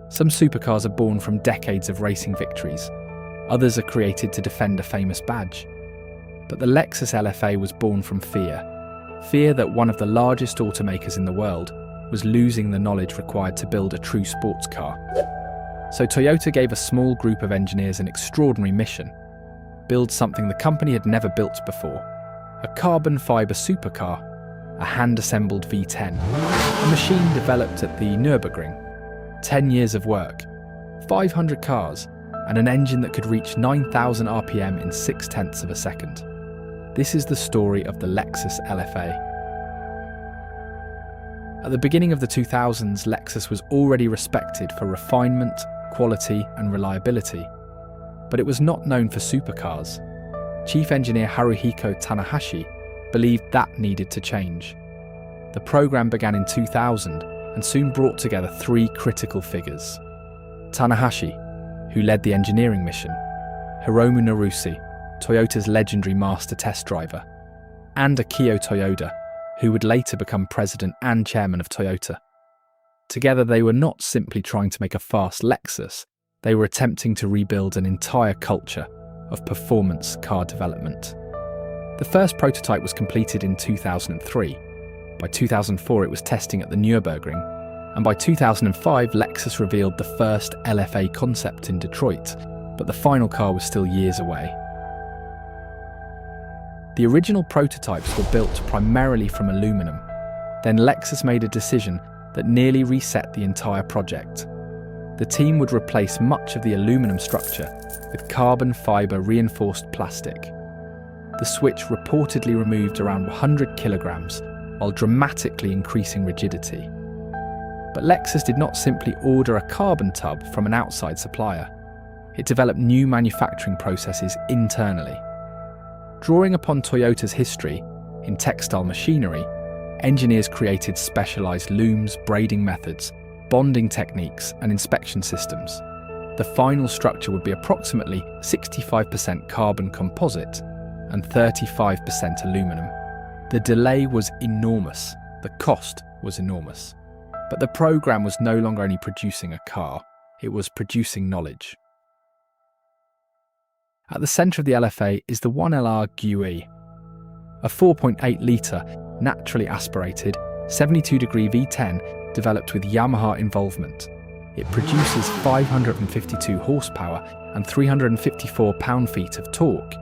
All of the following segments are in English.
Some supercars are born from decades of racing victories. Others are created to defend a famous badge. But the Lexus LFA was born from fear. Fear that one of the largest automakers in the world was losing the knowledge required to build a true sports car. So Toyota gave a small group of engineers an extraordinary mission: build something the company had never built before. A carbon fibre supercar, a hand-assembled V10, a machine developed at the Nürburgring. 10 years of work, 500 cars, and an engine that could reach 9,000 RPM in 0.6 of a second. This is the story of the Lexus LFA. At the beginning of the 2000s, Lexus was already respected for refinement, quality, and reliability. But it was not known for supercars. Chief engineer Haruhiko Tanahashi believed that needed to change. The program began in 2000 and soon brought together three critical figures: Tanahashi, who led the engineering mission; Hiromu Naruse, Toyota's legendary master test driver; and Akio Toyoda, who would later become president and chairman of Toyota. Together, they were not simply trying to make a fast Lexus, they were attempting to rebuild an entire culture of performance car development. The first prototype was completed in 2003. By 2004, it was testing at the Nürburgring, and by 2005, Lexus revealed the first LFA concept in Detroit, but the final car was still years away. The original prototypes were built primarily from aluminum. Then Lexus made a decision that nearly reset the entire project. The team would replace much of the aluminum structure with carbon fibre reinforced plastic. The switch reportedly removed around 100 kilograms, while dramatically increasing rigidity. But Lexus did not simply order a carbon tub from an outside supplier. It developed new manufacturing processes internally. Drawing upon Toyota's history in textile machinery, engineers created specialised looms, braiding methods, bonding techniques, and inspection systems. The final structure would be approximately 65% carbon composite and 35% aluminum. The delay was enormous, the cost was enormous. But the program was no longer only producing a car, it was producing knowledge. At the centre of the LFA is the 1LR GUI, a 4.8-litre, naturally aspirated, 72-degree V10 developed with Yamaha involvement. It produces 552 horsepower and 354 pound-feet of torque.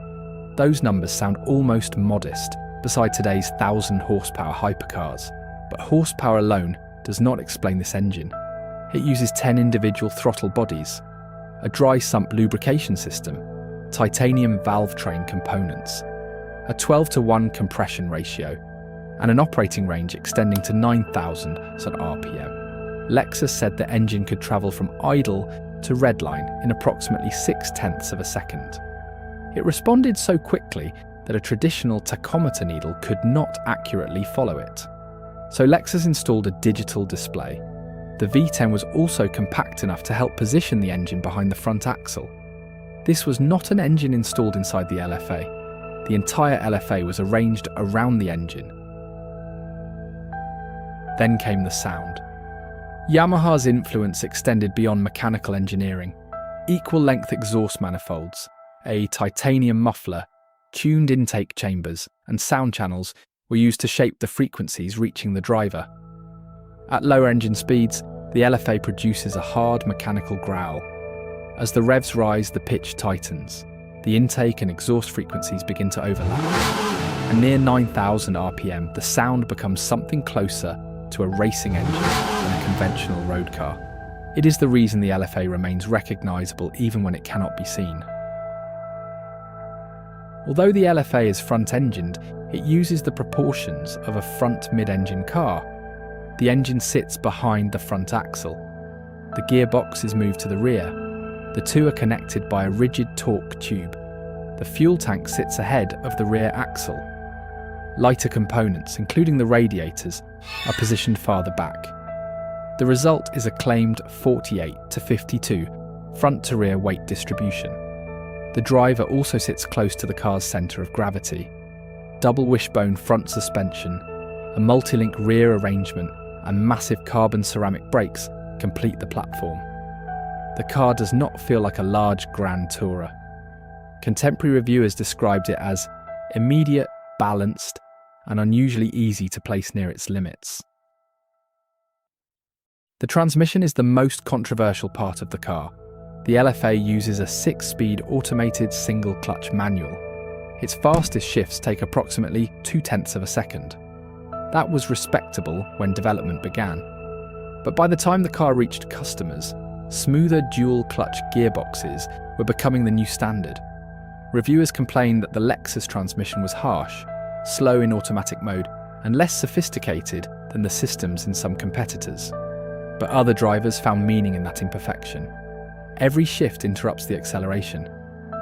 Those numbers sound almost modest beside today's 1,000 horsepower hypercars, but horsepower alone does not explain this engine. It uses 10 individual throttle bodies, a dry sump lubrication system, titanium valve train components, a 12:1 compression ratio, and an operating range extending to 9,000 RPM. Lexus said the engine could travel from idle to redline in approximately 0.6 of a second. It responded so quickly that a traditional tachometer needle could not accurately follow it. So Lexus installed a digital display. The V10 was also compact enough to help position the engine behind the front axle. This was not an engine installed inside the LFA. The entire LFA was arranged around the engine. Then came the sound. Yamaha's influence extended beyond mechanical engineering. Equal-length exhaust manifolds, a titanium muffler, tuned intake chambers, and sound channels were used to shape the frequencies reaching the driver. At lower engine speeds, the LFA produces a hard mechanical growl. As the revs rise, the pitch tightens. The intake and exhaust frequencies begin to overlap. And near 9,000 RPM, the sound becomes something closer to a racing engine than a conventional road car. It is the reason the LFA remains recognisable even when it cannot be seen. Although the LFA is front-engined, it uses the proportions of a front mid-engine car. The engine sits behind the front axle. The gearbox is moved to the rear. The two are connected by a rigid torque tube. The fuel tank sits ahead of the rear axle. Lighter components, including the radiators, are positioned farther back. The result is a claimed 48-52 front-to-rear weight distribution. The driver also sits close to the car's centre of gravity. Double wishbone front suspension, a multi-link rear arrangement, and massive carbon ceramic brakes complete the platform. the car does not feel like a large Grand Tourer. Contemporary reviewers described it as immediate, balanced, and unusually easy to place near its limits. The transmission is the most controversial part of the car. The LFA uses a 6-speed automated single-clutch manual. Its fastest shifts take approximately 0.2 of a second. That was respectable when development began. But by the time the car reached customers, smoother dual-clutch gearboxes were becoming the new standard. Reviewers complained that the Lexus transmission was harsh, slow in automatic mode, and less sophisticated than the systems in some competitors. But other drivers found meaning in that imperfection. Every shift interrupts the acceleration.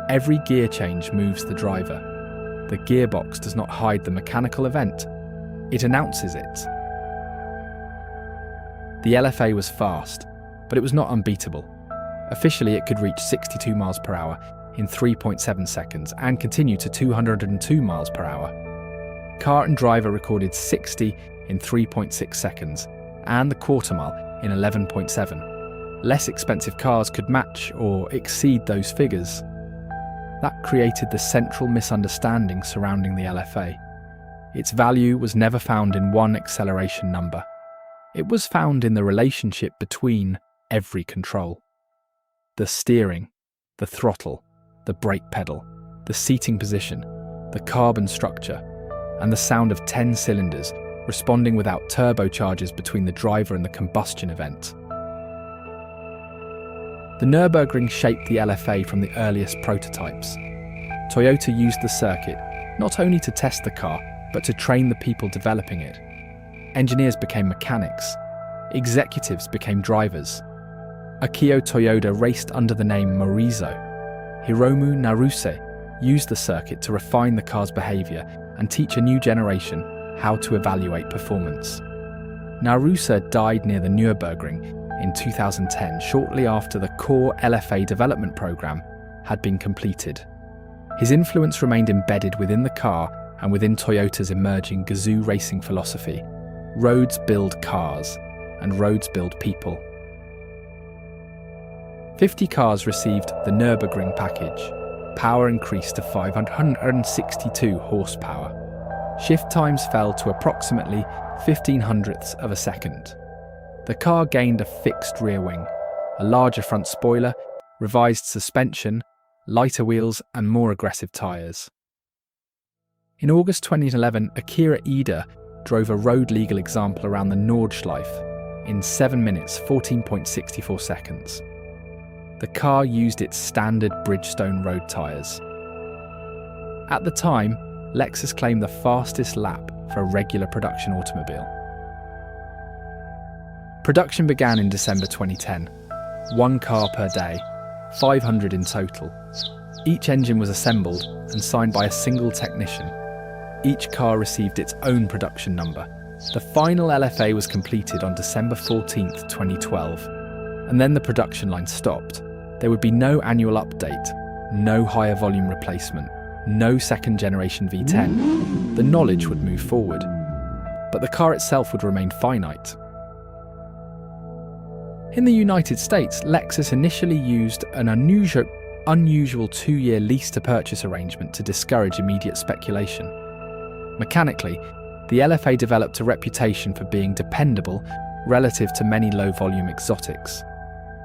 Every gear change moves the driver. The gearbox does not hide the mechanical event, it announces it. The LFA was fast, but it was not unbeatable. Officially, it could reach 62 miles per hour in 3.7 seconds and continue to 202 miles per hour. Car and driver recorded 60 in 3.6 seconds and the quarter mile in 11.7. Less expensive cars could match or exceed those figures. That created the central misunderstanding surrounding the LFA. Its value was never found in one acceleration number. It was found in the relationship between every control. The steering, the throttle, the brake pedal, the seating position, the carbon structure, and the sound of 10 cylinders responding without turbochargers between the driver and the combustion event. The Nürburgring shaped the LFA from the earliest prototypes. Toyota used the circuit not only to test the car, but to train the people developing it. Engineers became mechanics. Executives became drivers. Akio Toyoda raced under the name Morizo. Hiromu Naruse used the circuit to refine the car's behaviour and teach a new generation how to evaluate performance. Naruse died near the Nürburgring in 2010, shortly after the core LFA development program had been completed. His influence remained embedded within the car and within Toyota's emerging Gazoo racing philosophy. Roads build cars, and roads build people. 50 cars received the Nürburgring package. Power increased to 562 horsepower. Shift times fell to approximately 0.15 of a second. The car gained a fixed rear wing, a larger front spoiler, revised suspension, lighter wheels, and more aggressive tyres. In August 2011, Akira Ida drove a road-legal example around the Nordschleife in 7 minutes, 14.64 seconds. The car used its standard Bridgestone road tyres. At the time, Lexus claimed the fastest lap for a regular production automobile. Production began in December 2010. 1 car per day, 500 in total. Each engine was assembled and signed by a single technician. Each car received its own production number. The final LFA was completed on December 14, 2012, and then the production line stopped. There would be no annual update, no higher volume replacement, no second generation V10. The knowledge would move forward, but the car itself would remain finite. In the United States, Lexus initially used an unusual 2-year lease-to-purchase arrangement to discourage immediate speculation. Mechanically, the LFA developed a reputation for being dependable relative to many low-volume exotics.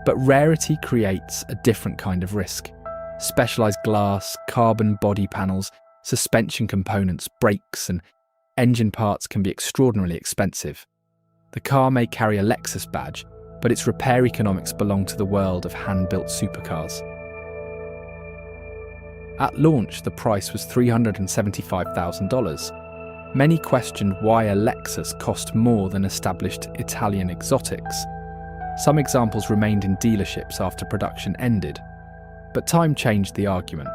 But rarity creates a different kind of risk. Specialised glass, carbon body panels, suspension components, brakes, and engine parts can be extraordinarily expensive. The car may carry a Lexus badge, but its repair economics belong to the world of hand-built supercars. At launch, the price was $375,000. Many questioned why a Lexus cost more than established Italian exotics. Some examples remained in dealerships after production ended. But time changed the argument.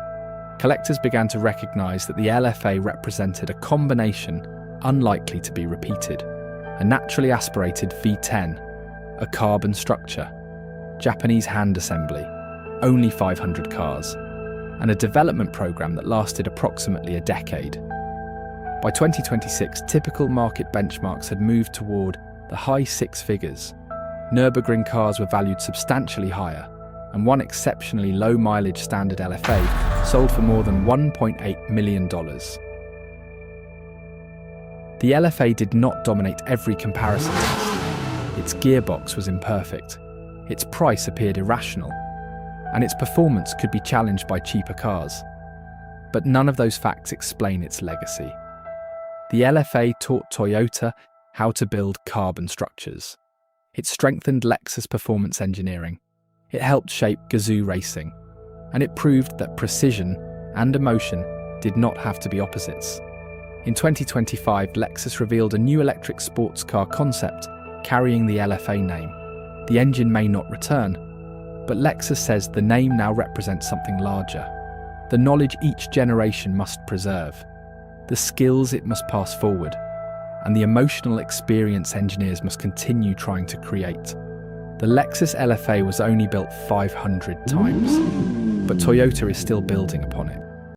Collectors began to recognise that the LFA represented a combination unlikely to be repeated. A naturally aspirated V10, a carbon structure, Japanese hand assembly, only 500 cars, and a development program that lasted approximately a decade. By 2026, typical market benchmarks had moved toward the high 6 figures. Nürburgring cars were valued substantially higher, and one exceptionally low-mileage standard LFA sold for more than $1.8 million. The LFA did not dominate every comparison test. Its gearbox was imperfect, its price appeared irrational, and its performance could be challenged by cheaper cars. But none of those facts explain its legacy. The LFA taught Toyota how to build carbon structures. It strengthened Lexus performance engineering. It helped shape Gazoo racing. And it proved that precision and emotion did not have to be opposites. In 2025, Lexus revealed a new electric sports car concept carrying the LFA name. The engine may not return, but Lexus says the name now represents something larger. The knowledge each generation must preserve, the skills it must pass forward, and the emotional experience engineers must continue trying to create. The Lexus LFA was only built 500 times, but Toyota is still building upon it.